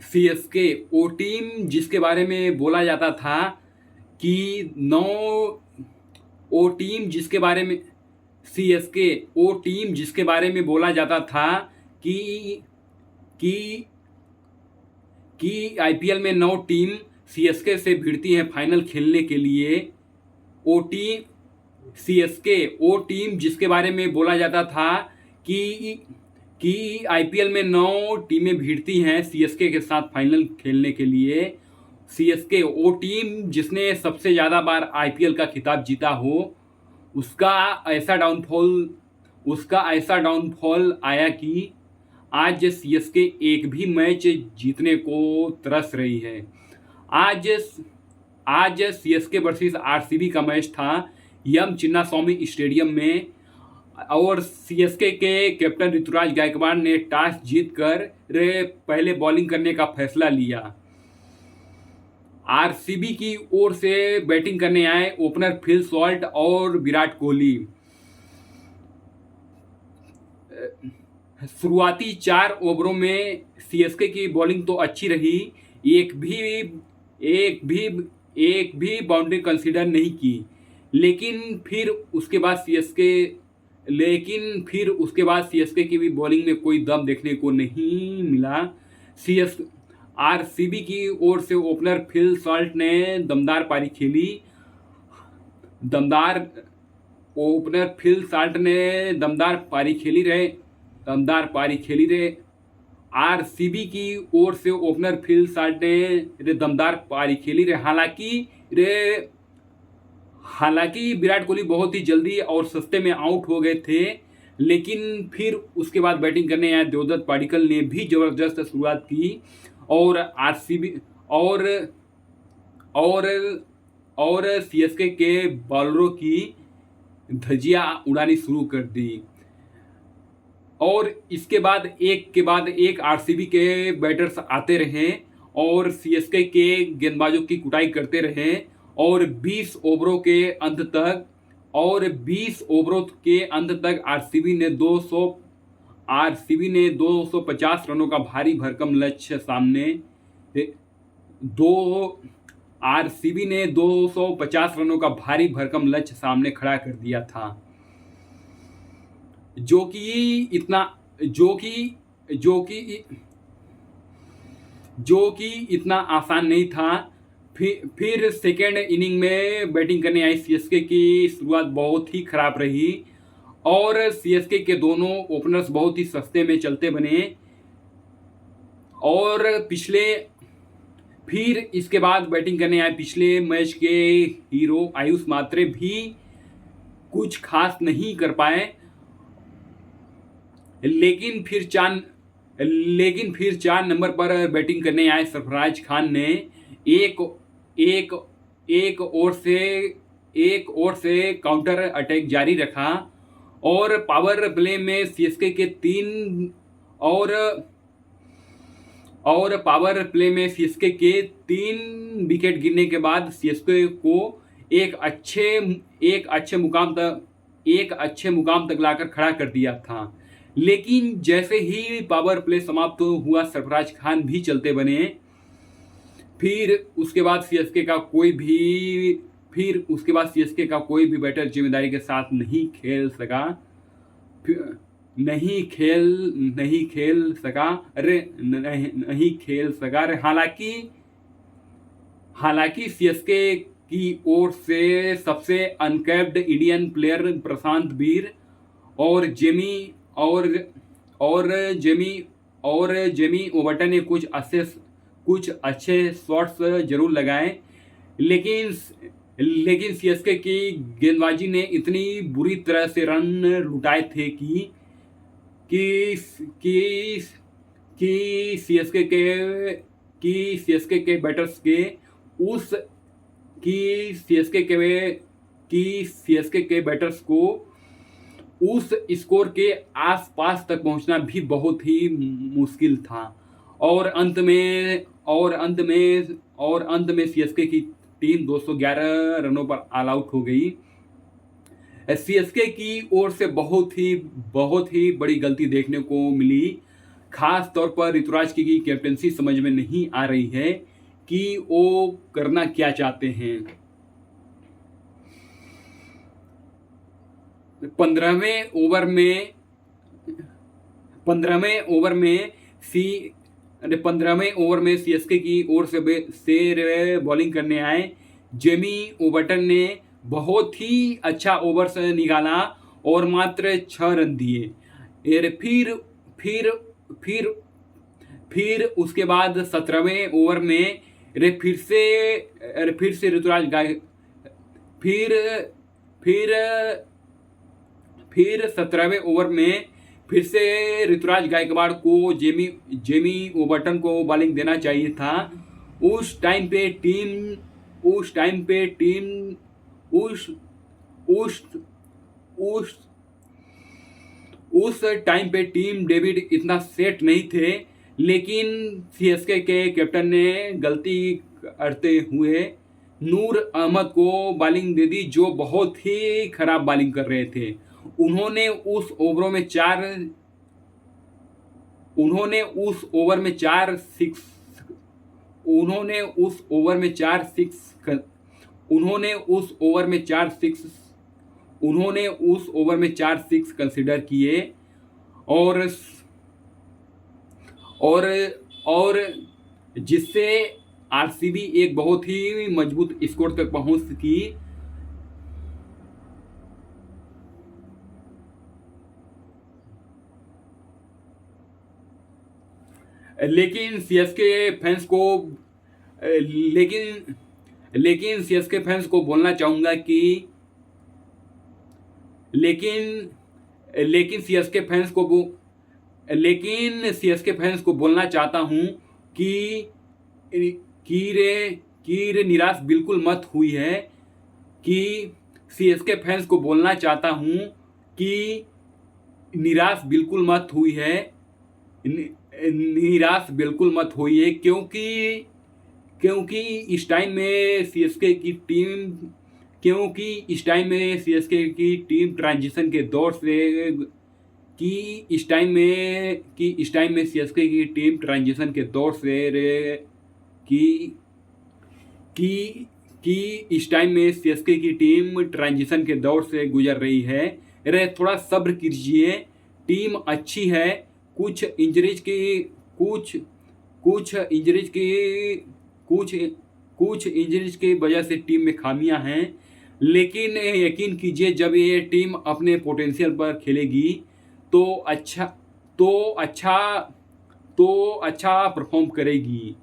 CSK वो team जिसके बारे में बोला जाता था कि नौ वो टीम जिसके बारे में सीएसके वो टीम जिसके बारे में बोला जाता था कि कि कि आईपीएल में 9 टीम सीएसके से भिड़ती हैं फाइनल खेलने के लिए। वो टीम सीएसके वो टीम जिसके बारे में बोला जाता था कि आईपीएल में 9 टीमें भिड़ती हैं सीएसके के साथ फाइनल खेलने के लिए। सीएसके वो टीम जिसने सबसे ज़्यादा बार आईपीएल का खिताब जीता हो, उसका ऐसा डाउनफॉल आया कि आज सीएसके एक भी मैच जीतने को तरस रही है। आज सीएसके वर्सेस आरसीबी का मैच था एम चिन्नास्वामी स्टेडियम में, और सीएसके के कैप्टन ऋतुराज गायकवाड़ ने टॉस जीतकर पहले बॉलिंग करने का फैसला लिया। आरसीबी की ओर से बैटिंग करने आए ओपनर फिल सॉल्ट और विराट कोहली। शुरुआती 4 ओवरों में सीएसके की बॉलिंग तो अच्छी रही, एक भी बाउंड्री कंसीडर नहीं की, लेकिन फिर उसके बाद सीएसके की भी बॉलिंग में कोई दम देखने को नहीं मिला। आरसीबी की ओर से ओपनर फिल सॉल्ट ने दमदार पारी खेली रहे। आरसीबी की ओर से ओपनर फिल सॉल्ट ने दमदार पारी खेली रहे। हालांकि विराट कोहली बहुत ही जल्दी और सस्ते में आउट हो गए थे, लेकिन फिर उसके बाद बैटिंग करने आए देवदत्त पाडिक्कल ने भी जबरदस्त शुरुआत की और आरसीबी और सीएसके के बॉलरों की धज्जियां उड़ानी शुरू कर दी। और इसके बाद एक आरसीबी के बैटर्स आते रहे और सीएसके के गेंदबाजों की कुटाई करते रहे, और 20 ओवरों के अंत तक आरसीबी ने 250 रनों का भारी भरकम लक्ष्य सामने खड़ा कर दिया था, जो कि इतना आसान नहीं था। फिर सेकेंड इनिंग में बैटिंग करने आई सीएसके की शुरुआत बहुत ही खराब रही और सीएसके के दोनों ओपनर्स बहुत ही सस्ते में चलते बने, और फिर इसके बाद बैटिंग करने आए पिछले मैच के हीरो आयुष मात्रे भी कुछ खास नहीं कर पाए। लेकिन फिर 4 नंबर पर बैटिंग करने आए सरफराज खान ने एक ओर से काउंटर अटैक जारी रखा और पावर प्ले में सीएसके के 3 विकेट गिरने के बाद सीएसके को एक अच्छे मुकाम तक लाकर खड़ा कर दिया था। लेकिन जैसे ही पावर प्ले समाप्त हुआ सरफराज खान भी चलते बने। फिर उसके बाद सीएसके का कोई भी बैटर जिम्मेदारी के साथ नहीं खेल सका। हालांकि सीएसके की ओर से सबसे अनकैप्ड इंडियन प्लेयर प्रशांत वीर और जेमी ओवर्टन ने कुछ अच्छे शॉट्स जरूर लगाए, लेकिन सीएसके की गेंदबाजी ने इतनी बुरी तरह से रन लुटाए थे कि सीएसके के बैटर्स को उस स्कोर के आसपास तक पहुंचना भी बहुत ही मुश्किल था, और अंत में सीएसके की टीम 211 रनों पर ऑल आउट हो गई। सीएसके की ओर से बहुत ही बड़ी गलती देखने को मिली, खास तौर पर ऋतुराज की कैप्टनसी समझ में नहीं आ रही है कि वो करना क्या चाहते हैं। 15वें ओवर में 15वें ओवर में सीएसके की ओर से बॉलिंग करने आए जेमी ओबर्टन ने बहुत ही अच्छा ओवर निकाला और मात्र 6 रन दिए। फिर उसके बाद 17वें ओवर में फिर से ऋतुराज गाय फिर 17वें ओवर में फिर से ऋतुराज गायकवाड़ को जेमी ओबर्टन को बॉलिंग देना चाहिए था। उस टाइम पे टीम डेविड इतना सेट नहीं थे, लेकिन सीएसके के कैप्टन ने गलती करते हुए नूर अहमद को बॉलिंग दे दी, जो बहुत ही खराब बॉलिंग कर रहे थे। उन्होंने उस ओवर में चार सिक्स कंसीडर किए और जिससे आरसीबी एक बहुत ही मजबूत स्कोर तक पहुंच की। लेकिन सीएसके फैंस को बोलना चाहूंगा कि लेकिन सीएसके फैंस को बोलना चाहता हूं कि निराश बिल्कुल मत हुई है कि सीएसके फैंस को बोलना चाहता हूं कि निराश बिल्कुल मत हुई है क्योंकि इस टाइम में सीएसके की टीम ट्रांजिशन के दौर से गुजर रही है। थोड़ा सब्र कीजिए, टीम अच्छी है। कुछ इंजरीज की वजह से टीम में खामियां हैं, लेकिन यकीन कीजिए जब ये टीम अपने पोटेंशियल पर खेलेगी तो अच्छा परफॉर्म करेगी।